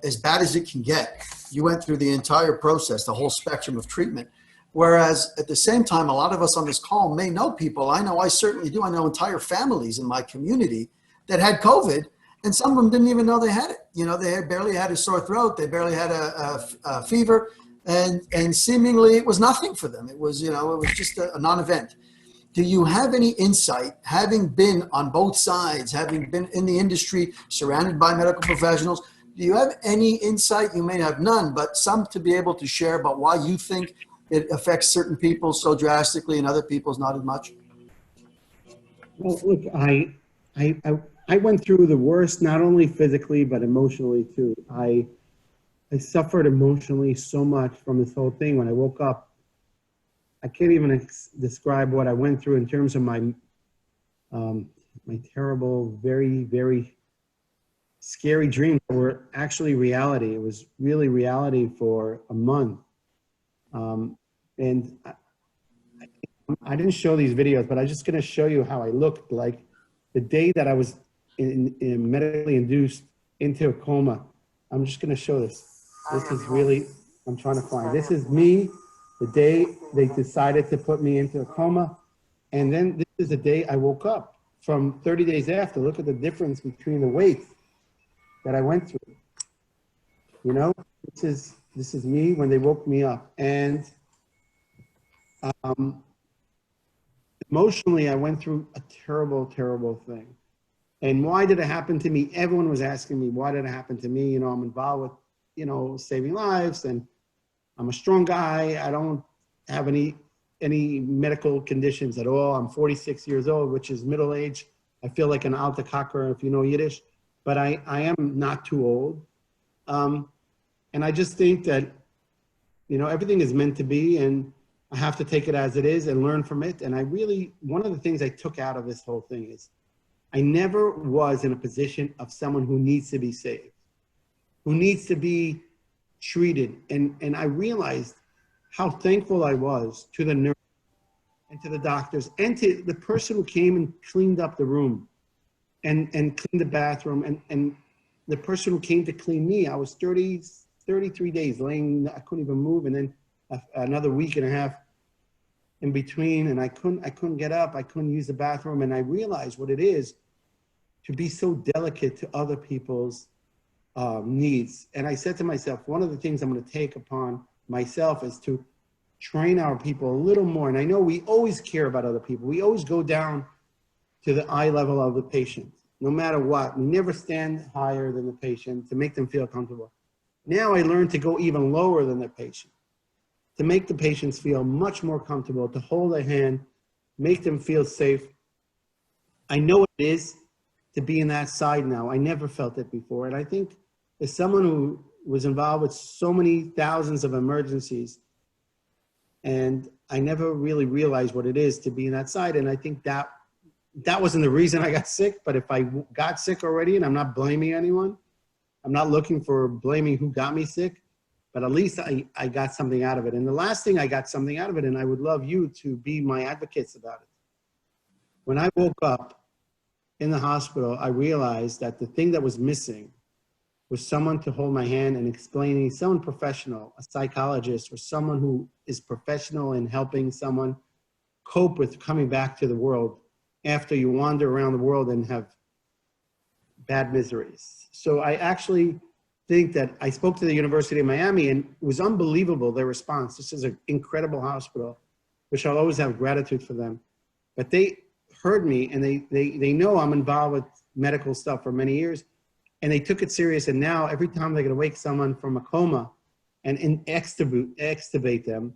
as bad as it can get. You went through the entire process, the whole spectrum of treatment. Whereas at the same time, a lot of us on this call may know people. I know I certainly do. I know entire families in my community that had COVID, and some of them didn't even know they had it. You know, they barely had a sore throat. They barely had a fever, and seemingly it was nothing for them. It was, you know, it was just a non-event. Do you have any insight, having been on both sides, having been in the industry, surrounded by medical professionals, do you have any insight? You may have none, but some to be able to share about why you think it affects certain people so drastically and other people's not as much? Well, look, I went through the worst, not only physically, but emotionally too. I suffered emotionally so much from this whole thing. When I woke up, I can't even describe what I went through in terms of my terrible, very, very scary dreams that were actually reality. It was really reality for a month. And I didn't show these videos, but I'm just going to show you how I looked like the day that I was in medically induced into a coma. I'm just going to show this. This is really, I'm trying to find. This is me the day they decided to put me into a coma. And then this is the day I woke up from 30 days after. Look at the difference between the weight that I went through. You know, this is me when they woke me up. And emotionally, I went through a terrible, terrible thing. And why did it happen to me? Everyone was asking me, why did it happen to me? You know, I'm involved with, you know, saving lives, and I'm a strong guy. I don't have any medical conditions at all. I'm 46 years old, which is middle age. I feel like an alta kaker, if you know Yiddish, but I am not too old. And I just think that, you know, everything is meant to be, and I have to take it as it is and learn from it. And I really, one of the things I took out of this whole thing is I never was in a position of someone who needs to be saved, who needs to be treated. And I realized how thankful I was to the nurse and to the doctors and to the person who came and cleaned up the room and cleaned the bathroom, and the person who came to clean me. I was 33 days laying, I couldn't even move, and then another week and a half in between, and I couldn't get up, I couldn't use the bathroom, and I realized what it is to be so delicate to other people's needs. And I said to myself, one of the things I'm going to take upon myself is to train our people a little more. And I know we always care about other people. We always go down to the eye level of the patient, no matter what. We never stand higher than the patient to make them feel comfortable. Now I learned to go even lower than the patient, to make the patients feel much more comfortable, to hold their hand, make them feel safe. I know what it is to be in that side now. I never felt it before. And I think as someone who was involved with so many thousands of emergencies, and I never really realized what it is to be in that side. And I think that wasn't the reason I got sick, but if I got sick already, and I'm not blaming anyone, I'm not looking for blaming who got me sick, but at least I got something out of it. And the last thing, I got something out of it, and I would love you to be my advocates about it. When I woke up in the hospital, I realized that the thing that was missing was someone to hold my hand and explaining, someone professional, a psychologist, or someone who is professional in helping someone cope with coming back to the world after you wander around the world and have bad miseries. So I actually think that I spoke to the University of Miami, and it was unbelievable, their response. This is an incredible hospital, which I'll always have gratitude for them. But they heard me, and they know I'm involved with medical stuff for many years, and they took it serious. And now every time they're going to wake someone from a coma and extubate them,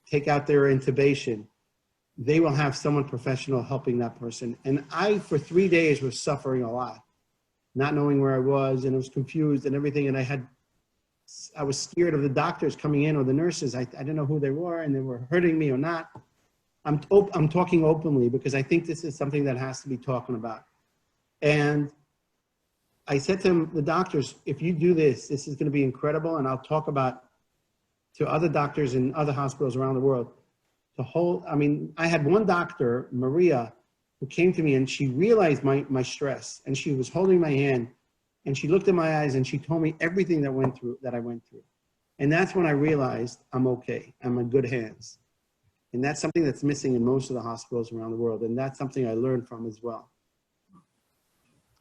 take out their intubation, they will have someone professional helping that person. And I, for 3 days, was suffering a lot, not knowing where I was, and I was confused and everything. And I was scared of the doctors coming in or the nurses. I didn't know who they were, and they were hurting me or not. I'm talking openly because I think this is something that has to be talking about. And I said to them, the doctors, if you do this, this is going to be incredible. And I'll talk about to other doctors in other hospitals around the world to hold. I mean, I had one doctor, Maria, who came to me, and she realized my stress, and she was holding my hand, and she looked in my eyes, and she told me everything that I went through. And that's when I realized I'm okay. I'm in good hands. And that's something that's missing in most of the hospitals around the world. And that's something I learned from as well.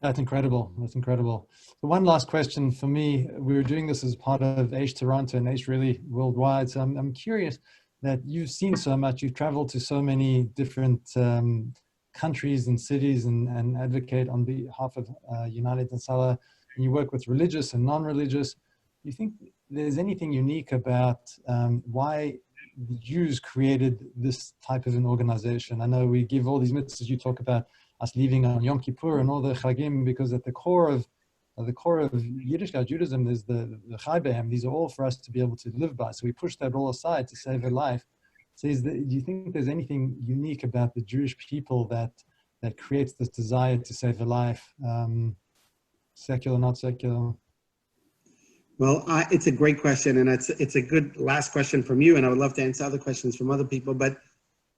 That's incredible. That's incredible. So one last question for me. We were doing this as part of Aish Toronto and Aish really worldwide. So I'm curious that you've seen so much. You've traveled to so many different countries and cities and advocate on behalf of United Hatzalah. And you work with religious and non-religious. Do you think there's anything unique about why the Jews created this type of an organization? I know we give all these mitzvahs. You talk about us leaving on Yom Kippur and all the chagim, because at the core of Yiddishkeit, Judaism, is the Chai Behem. These are all for us to be able to live by. So we push that all aside to save a life. So do you think there's anything unique about the Jewish people that creates this desire to save a life, secular, not secular? Well, it's a great question, and it's a good last question from you, and I would love to answer other questions from other people, but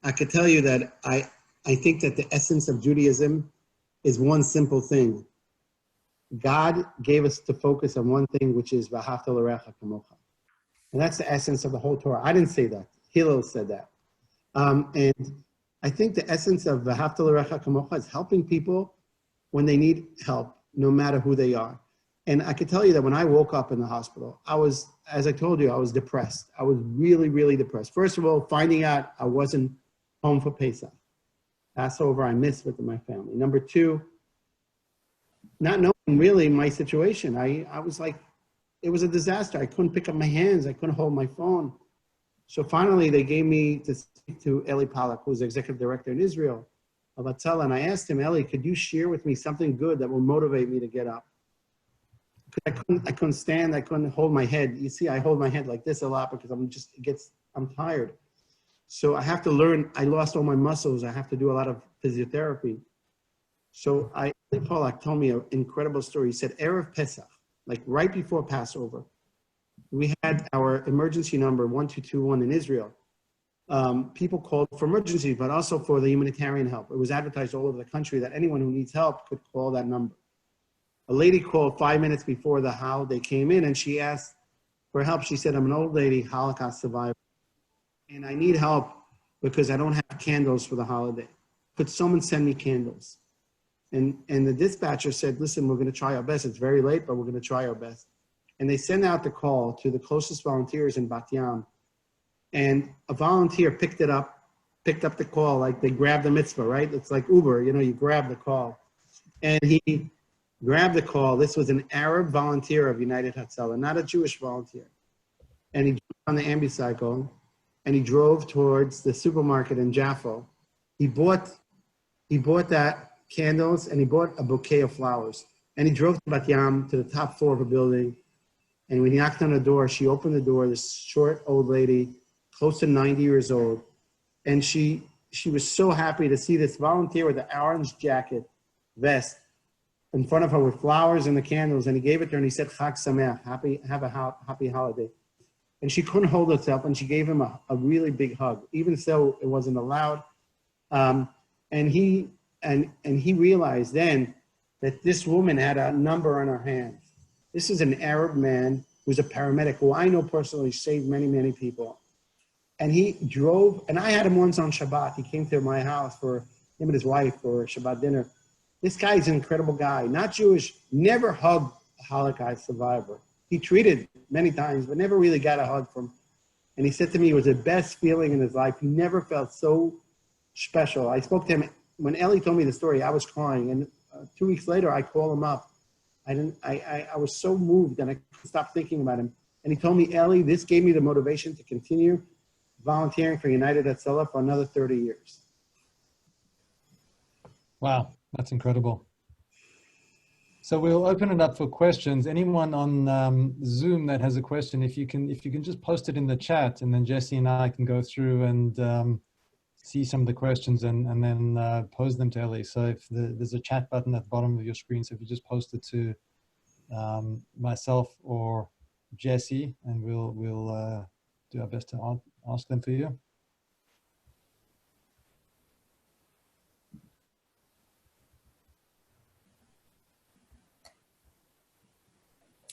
I could tell you that I think that the essence of Judaism is one simple thing. God gave us to focus on one thing, which is V'ahavta l'reacha kamocha. And that's the essence of the whole Torah. I didn't say that. Hillel said that. And I think the essence of V'ahavta l'reacha kamocha is helping people when they need help, no matter who they are. And I could tell you that when I woke up in the hospital, I was, as I told you, I was depressed. I was really, really depressed. First of all, finding out I wasn't home for Pesach. Passover, I missed with my family. Number two, not knowing really my situation. I was like, it was a disaster. I couldn't pick up my hands. I couldn't hold my phone. So finally, they gave me to speak to Eli Pollack, who's the executive director in Israel of Hatzalah. And I asked him, Eli, could you share with me something good that will motivate me to get up? Because I couldn't stand. I couldn't hold my head. You see, I hold my head like this a lot because I'm tired. So I have to learn. I lost all my muscles. I have to do a lot of physiotherapy. So Eli Pollack told me an incredible story. He said, Erev Pesach, like right before Passover, we had our emergency number 1221 in Israel. People called for emergency, but also for the humanitarian help. It was advertised all over the country that anyone who needs help could call that number. A lady called 5 minutes before the holiday came in, and she asked for help. She said, I'm an old lady, Holocaust survivor, and I need help because I don't have candles for the holiday. Could someone send me candles? And the dispatcher said, listen, we're going to try our best. It's very late, but we're going to try our best. And they sent out the call to the closest volunteers in Bat Yam. And a volunteer picked up the call, like they grabbed the mitzvah, right? It's like Uber, you grab the call. And he grabbed the call. This was an Arab volunteer of United Hatzalah, not a Jewish volunteer. And he jumped on the ambicycle and he drove towards the supermarket in Jaffa. He bought that candles and he bought a bouquet of flowers. And he drove to Bat Yam to the top floor of a building. And when he knocked on the door, she opened the door, this short old lady, close to 90 years old. And she was so happy to see this volunteer with an orange jacket, vest, in front of her with flowers and the candles. And he gave it to her and he said, Chag Sameach, have a happy holiday. And she couldn't hold herself and she gave him a really big hug, even though it wasn't allowed. And he realized then that this woman had a number on her hands. This is an Arab man who's a paramedic who I know personally saved many, many people. And he drove, and I had him once on Shabbat. He came to my house for him and his wife for Shabbat dinner. This guy is an incredible guy, not Jewish, never hugged a Holocaust survivor. He treated many times, but never really got a hug from. And he said to me it was the best feeling in his life. He never felt so special. I spoke to him, when Eli told me the story, I was crying. And 2 weeks later, I called him up. I was so moved and I couldn't stop thinking about him. And he told me, Eli, this gave me the motivation to continue volunteering for United Hatzalah for another 30 years. Wow, that's incredible. So we'll open it up for questions. Anyone on Zoom that has a question, if you can just post it in the chat, and then Jesse and I can go through and see some of the questions and then pose them to Eli. So if there's a chat button at the bottom of your screen, so if you just post it to myself or Jesse, and we'll do our best to ask them for you.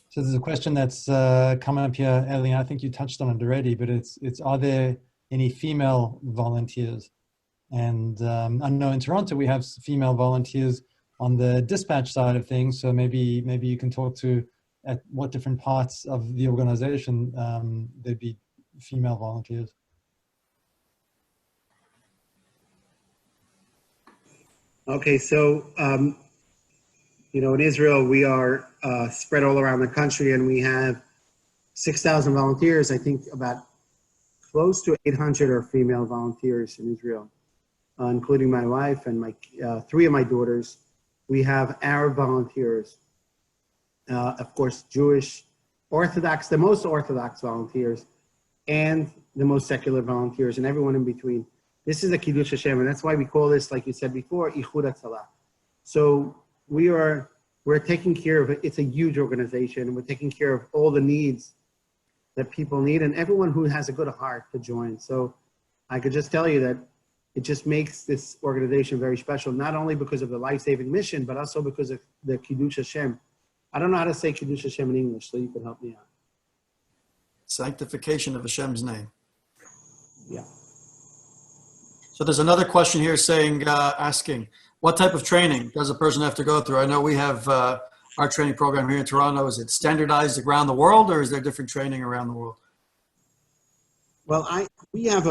So there's a question that's coming up here, Eli. I think you touched on it already, but it's are there any female volunteers? And I know in Toronto we have female volunteers on the dispatch side of things. So maybe you can talk to at what different parts of the organization there'd be female volunteers. Okay, so in Israel we are spread all around the country, and we have 6,000 volunteers. I think about close to 800 are female volunteers in Israel, including my wife and my 3 of my daughters. We have Arab volunteers, of course, Jewish, Orthodox, the most Orthodox volunteers, and the most secular volunteers, and everyone in between. This is a Kiddush Hashem, and that's why we call this, like you said before, Ichud Hatzalah. So we're taking care of it. It's a huge organization, and we're taking care of all the needs that people need, and everyone who has a good heart to join. So I could just tell you that it just makes this organization very special, not only because of the life-saving mission, but also because of the Kiddush Hashem. I don't know how to say Kiddush Hashem in English, so you can help me out. Sanctification of Hashem's name. Yeah. So there's another question here saying, asking, what type of training does a person have to go through? I know we have our training program here in Toronto. Is it standardized around the world, or is there different training around the world? Well, we have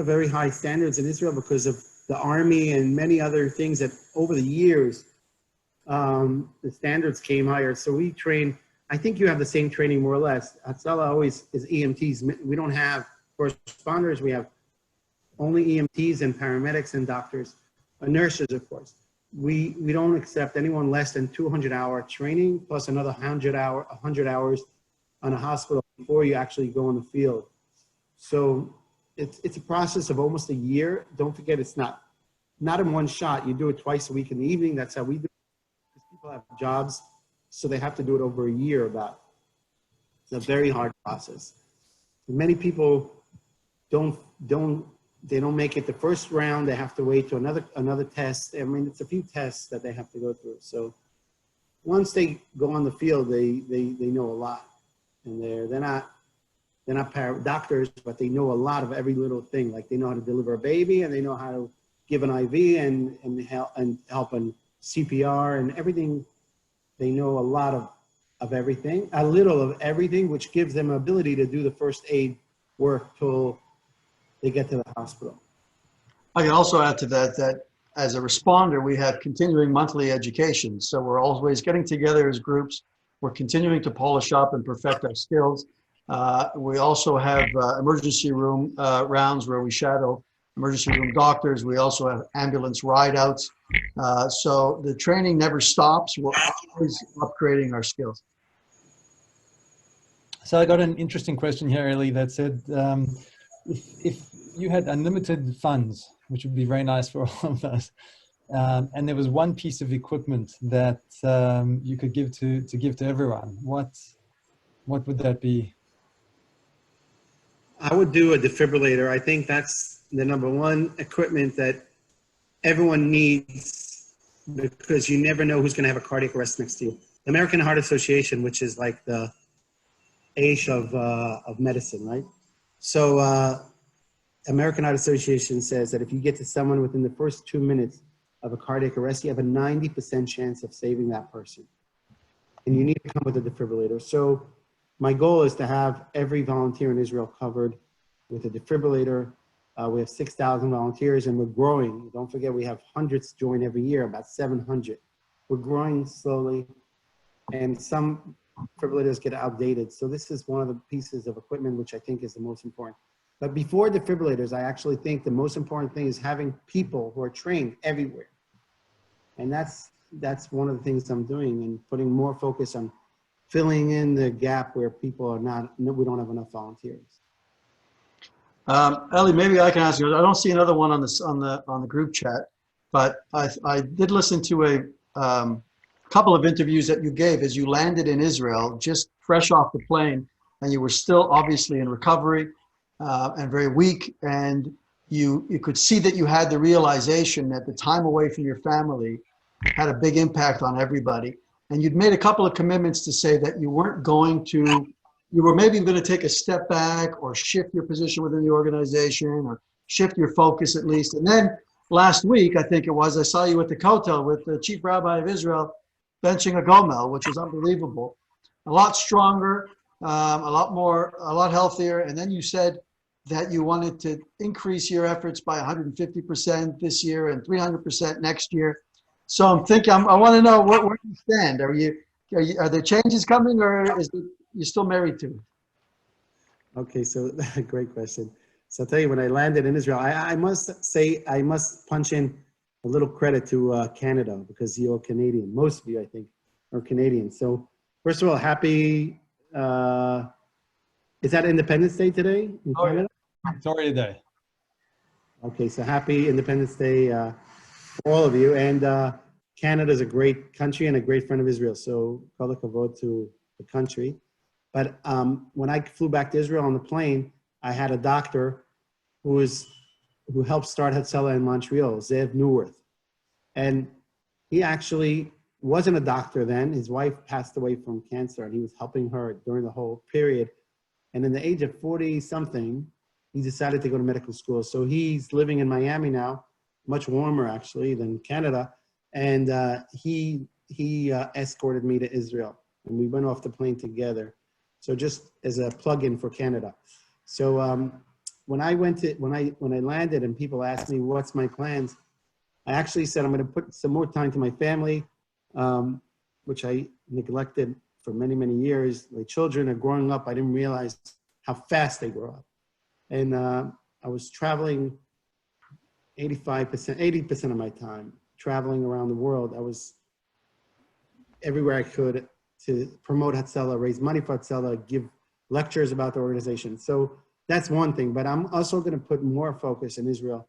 very high standards in Israel because of the army and many other things that over the years the standards came higher. So we train, I think you have the same training more or less. Hatzalah always is EMTs. We don't have first responders. We have only EMTs and paramedics and doctors, nurses, of course. We don't accept anyone less than 200-hour training plus another 100 hours on a hospital before you actually go in the field. So it's a process of almost a year. Don't forget, it's not in one shot. You do it twice a week in the evening. That's how we do it. Because people have jobs, so they have to do it over a year about. It's a very hard process. Many people don't make it the first round. They have to wait to another test. I mean, it's a few tests that they have to go through. So once they go on the field, they know a lot, and they're not doctors, but they know a lot of every little thing. Like they know how to deliver a baby, and they know how to give an IV and help in CPR and everything. They know a lot of everything, a little of everything, which gives them ability to do the first aid work till they get to the hospital. I can also add to that as a responder, we have continuing monthly education. So we're always getting together as groups. We're continuing to polish up and perfect our skills. We also have emergency room rounds where we shadow emergency room doctors. We also have ambulance ride outs. So the training never stops. We're always upgrading our skills. So I got an interesting question here, Eli, that said, if you had unlimited funds, which would be very nice for all of us, and there was one piece of equipment that you could give to everyone, what would that be? I would do a defibrillator. I think that's the number one equipment that everyone needs, because you never know who's going to have a cardiac arrest next to you. The American Heart Association, which is like the Aish of medicine, right? So American Heart Association says that if you get to someone within the first 2 minutes of a cardiac arrest, you have a 90% chance of saving that person. And you need to come with a defibrillator. So my goal is to have every volunteer in Israel covered with a defibrillator. We have 6,000 volunteers, and we're growing. Don't forget, we have hundreds join every year, about 700. We're growing slowly, and some defibrillators get outdated. So this is one of the pieces of equipment which I think is the most important. But before defibrillators, I actually think the most important thing is having people who are trained everywhere. And that's one of the things I'm doing, and putting more focus on filling in the gap where people are we don't have enough volunteers. Eli, maybe I can ask you. I don't see another one on the group chat, but I did listen to a couple of interviews that you gave as you landed in Israel, just fresh off the plane, and you were still obviously in recovery and very weak, and you could see that you had the realization that the time away from your family had a big impact on everybody. And you'd made a couple of commitments to say that you weren't going to, you were maybe going to take a step back or shift your position within the organization or shift your focus at least. And then last week, I think it was, I saw you at the Kotel with the Chief Rabbi of Israel benching a Gomel, which was unbelievable. A lot stronger, a lot healthier. And then you said that you wanted to increase your efforts by 150% this year and 300% next year. So I'm thinking, I want to know where you stand. Are there changes coming, or is you still married to it? Okay, so great question. So I'll tell you, when I landed in Israel, I must say, I must punch in a little credit to Canada, because you're Canadian. Most of you, I think, are Canadian. So first of all, happy, is that Independence Day today in Canada? Victoria Day. Okay, so happy Independence Day for all of you. And Canada is a great country and a great friend of Israel. So kol hakavod to the country. But when I flew back to Israel on the plane, I had a doctor who helped start Hatzalah in Montreal, Zev Newworth. And he actually wasn't a doctor then. His wife passed away from cancer, and he was helping her during the whole period. And in the age of 40-something, he decided to go to medical school. So he's living in Miami now, much warmer actually than Canada. And he escorted me to Israel, and we went off the plane together. So just as a plug-in for Canada. So when I landed and people asked me what's my plans, I actually said I'm going to put some more time to my family. which I neglected for many, many years. My children are growing up. I didn't realize how fast they grow up. And I was traveling 80% of my time, traveling around the world. I was everywhere I could to promote Hatzalah, raise money for Hatzalah, give lectures about the organization. So that's one thing, but I'm also going to put more focus in Israel,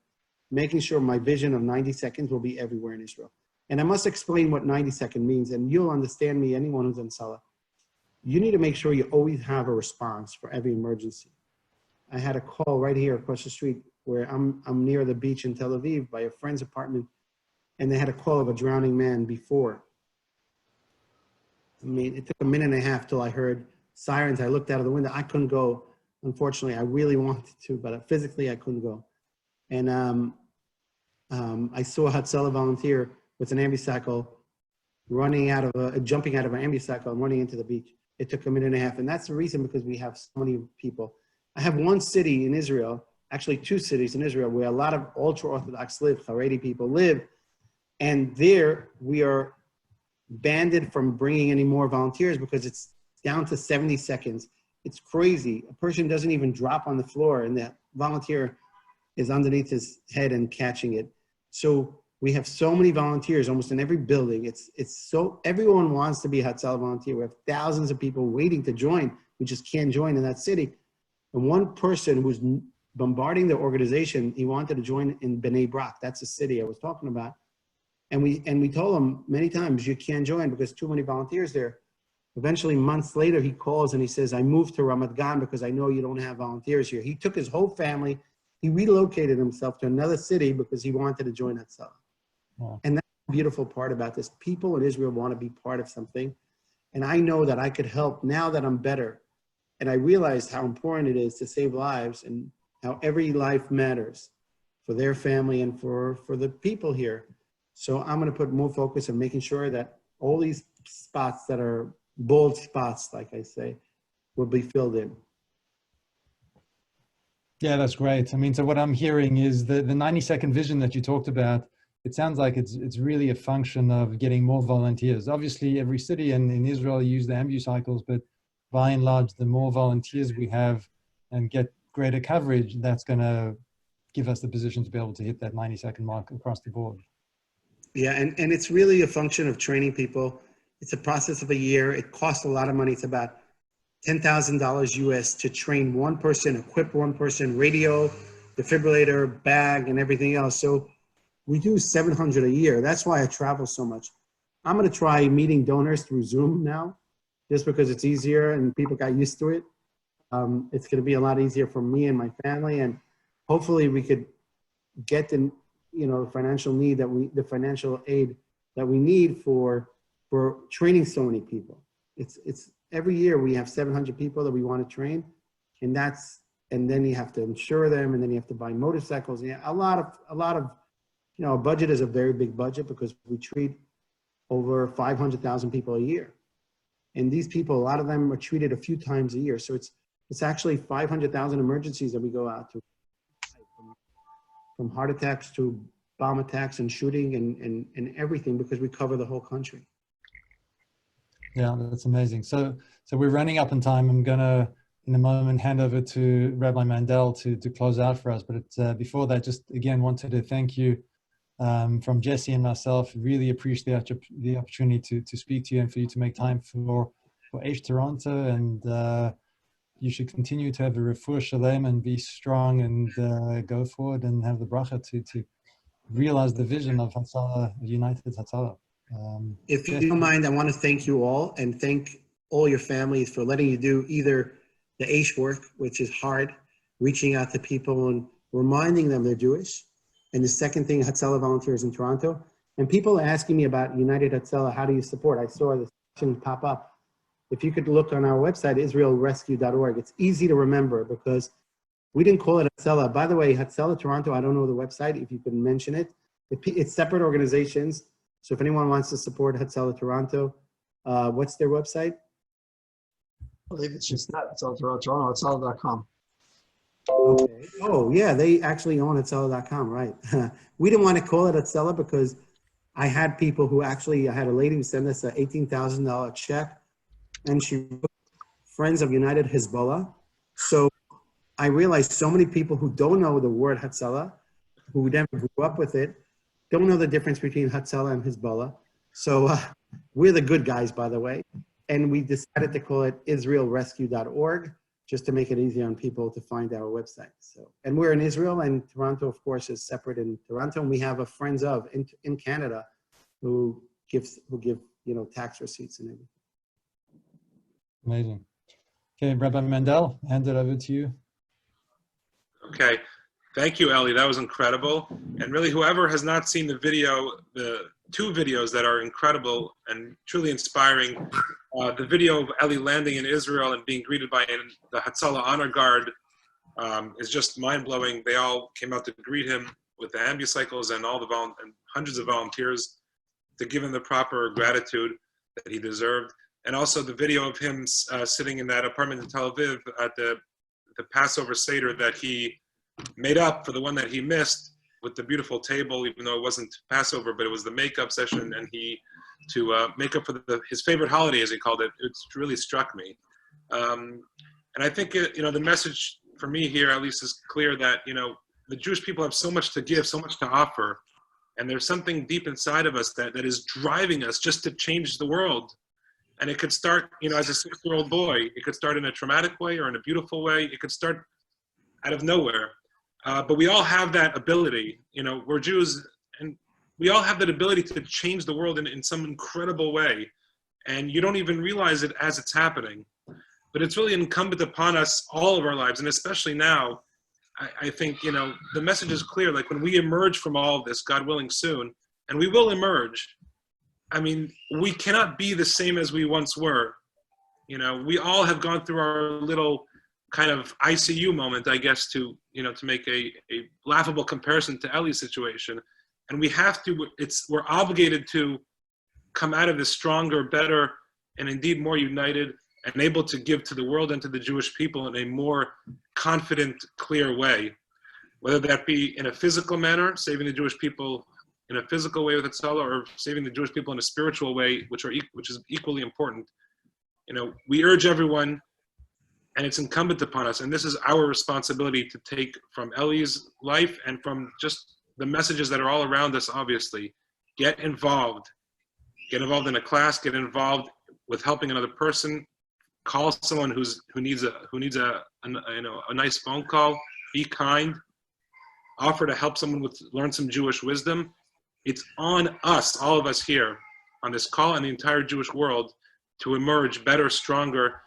making sure my vision of 90 seconds will be everywhere in Israel. And I must explain what 90 second means, and you'll understand me, anyone who's in Hatzalah. You need to make sure you always have a response for every emergency. I had a call right here across the street where I'm near the beach in Tel Aviv by a friend's apartment, and they had a call of a drowning man before. I mean, it took a minute and a half till I heard sirens. I looked out of the window. I couldn't go. Unfortunately, I really wanted to, but physically I couldn't go. And I saw a Hatzalah volunteer with an ambicycle jumping out of an ambicycle and running into the beach. It took a minute and a half. And that's the reason, because we have so many people. I have one city in Israel, actually two cities in Israel, where a lot of ultra-Orthodox Haredi people live. And there we are banned from bringing any more volunteers because it's down to 70 seconds. It's crazy. A person doesn't even drop on the floor and the volunteer is underneath his head and catching it. So we have so many volunteers almost in every building. It's so, everyone wants to be a Hatzalah volunteer. We have thousands of people waiting to join. We just can't join in that city. And one person who's bombarding the organization, he wanted to join in Bnei Brak. That's the city I was talking about. And we told him many times, you can't join because too many volunteers there. Eventually, months later, he calls and he says, I moved to Ramat Gan because I know you don't have volunteers here. He took his whole family. He relocated himself to another city because he wanted to join Hatzalah. Wow. And that's the beautiful part about this. People in Israel want to be part of something. And I know that I could help now that I'm better. And I realized how important it is to save lives and how every life matters for their family and for the people here. So I'm going to put more focus on making sure that all these spots that are bold spots, like I say, will be filled in. Yeah, that's great. I mean, so what I'm hearing is the 90-second vision that you talked about, it sounds like it's really a function of getting more volunteers. Obviously, every city in Israel use the ambucycles, but by and large, the more volunteers we have and get greater coverage, that's going to give us the position to be able to hit that 90-second mark across the board. Yeah, and it's really a function of training people. It's a process of a year. It costs a lot of money. It's about $10,000 US to train one person, equip one person, radio, defibrillator, bag, and everything else. So we do $700 a year. That's why I travel so much. I'm going to try meeting donors through Zoom now, just because it's easier and people got used to it. It's going to be a lot easier for me and my family, and hopefully we could get the financial aid that we need for training so many people. It's every year we have 700 people that we want to train, and then you have to insure them, and then you have to buy motorcycles. Yeah, a lot of our budget is a very big budget because we treat over 500,000 people a year. And these people, a lot of them are treated a few times a year. So it's actually 500,000 emergencies that we go out to, from heart attacks to bomb attacks and shooting and everything, because we cover the whole country. Yeah, that's amazing. So we're running up in time. I'm going to, in a moment, hand over to Rabbi Mandel to close out for us. But before that, just again, wanted to thank you from Jesse and myself. Really appreciate the opportunity to speak to you and for you to make time for Aish Toronto. And you should continue to have the refuah shalem and be strong and go forward and have the bracha to realize the vision of Hatzalah, United Hatzalah. If you don't mind, I want to thank you all and thank all your families for letting you do either the Aish work, which is hard, reaching out to people and reminding them they're Jewish. And the second thing, Hatzalah volunteers in Toronto. And people are asking me about United Hatzalah, how do you support? I saw this question pop up. If you could look on our website, israelrescue.org, it's easy to remember because we didn't call it Hatzalah. By the way, Hatzalah Toronto, I don't know the website, if you could mention it. It's separate organizations. So if anyone wants to support Hatzalah Toronto, what's their website? I believe it's just that, Hatzalah Toronto, Hatzalah.com. Okay. Oh, yeah, they actually own Hatzalah.com, right? We didn't want to call it Hatzalah because I had people who actually, I had a lady who sent us an $18,000 check, and she wrote Friends of United Hezbollah. So I realized so many people who don't know the word Hatzalah, who never grew up with it, don't know the difference between Hatzalah and Hezbollah. So we're the good guys, by the way. And we decided to call it israelrescue.org, just to make it easier on people to find our website. So, and we're in Israel, and Toronto, of course, is separate in Toronto. And we have a Friends of in Canada who give tax receipts and everything. Amazing. Okay, Rabbi Mendel, hand it over to you. Okay. Thank you, Eli. That was incredible. And really, whoever has not seen the video, the 2 videos that are incredible and truly inspiring, the video of Eli landing in Israel and being greeted by the Hatzalah Honor Guard is just mind-blowing. They all came out to greet him with the ambucycles and all and hundreds of volunteers to give him the proper gratitude that he deserved. And also the video of him sitting in that apartment in Tel Aviv at the Passover Seder that he made up for the one that he missed, with the beautiful table, even though it wasn't Passover, but it was the makeup session, and to make up for his favorite holiday, as he called it. It really struck me. And I think, the message for me here, at least, is clear that, the Jewish people have so much to give, so much to offer, and there's something deep inside of us that is driving us just to change the world. And it could start, as a 6-year-old boy. It could start in a traumatic way or in a beautiful way. It could start out of nowhere. But we all have that ability. We're Jews, and we all have that ability to change the world in some incredible way. And you don't even realize it as it's happening. But it's really incumbent upon us all of our lives, and especially now. I think, the message is clear. Like, when we emerge from all of this, God willing soon, and we will emerge, I mean, we cannot be the same as we once were. We all have gone through our little kind of ICU moment, I guess, to make a laughable comparison to Eli's situation. And we have to, we're obligated to come out of this stronger, better, and indeed more united, and able to give to the world and to the Jewish people in a more confident, clear way. Whether that be in a physical manner, saving the Jewish people in a physical way with Hatzalah, or saving the Jewish people in a spiritual way, which is equally important. We urge everyone, and it's incumbent upon us, and this is our responsibility to take from Eli's life and from just the messages that are all around us, obviously. Get involved. Get involved in a class, get involved with helping another person, call someone who needs a nice phone call, be kind, offer to help someone learn some Jewish wisdom. It's on us, all of us here on this call and the entire Jewish world, to emerge better, stronger,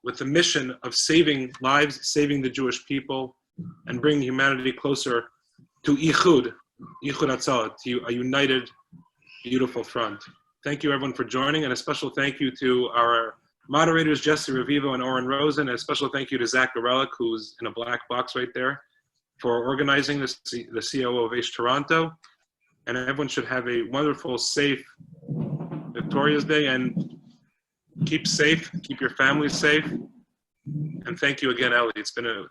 with the mission of saving lives, saving the Jewish people, and bringing humanity closer to Ichud Hatzalah, to a united, beautiful front. Thank you, everyone, for joining, and a special thank you to our moderators, Jesse Revivo and Oren Rosen, and a special thank you to Zach Gorelick, who's in a black box right there, for organizing this, the COO of Aish Toronto. And everyone should have a wonderful, safe, victorious day, and keep safe, keep your families safe. And thank you again, Eli.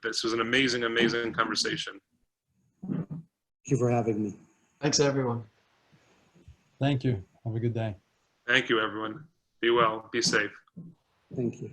This was an amazing, amazing conversation. Thank you for having me. Thanks, everyone. Thank you. Have a good day. Thank you, everyone. Be well, be safe. Thank you.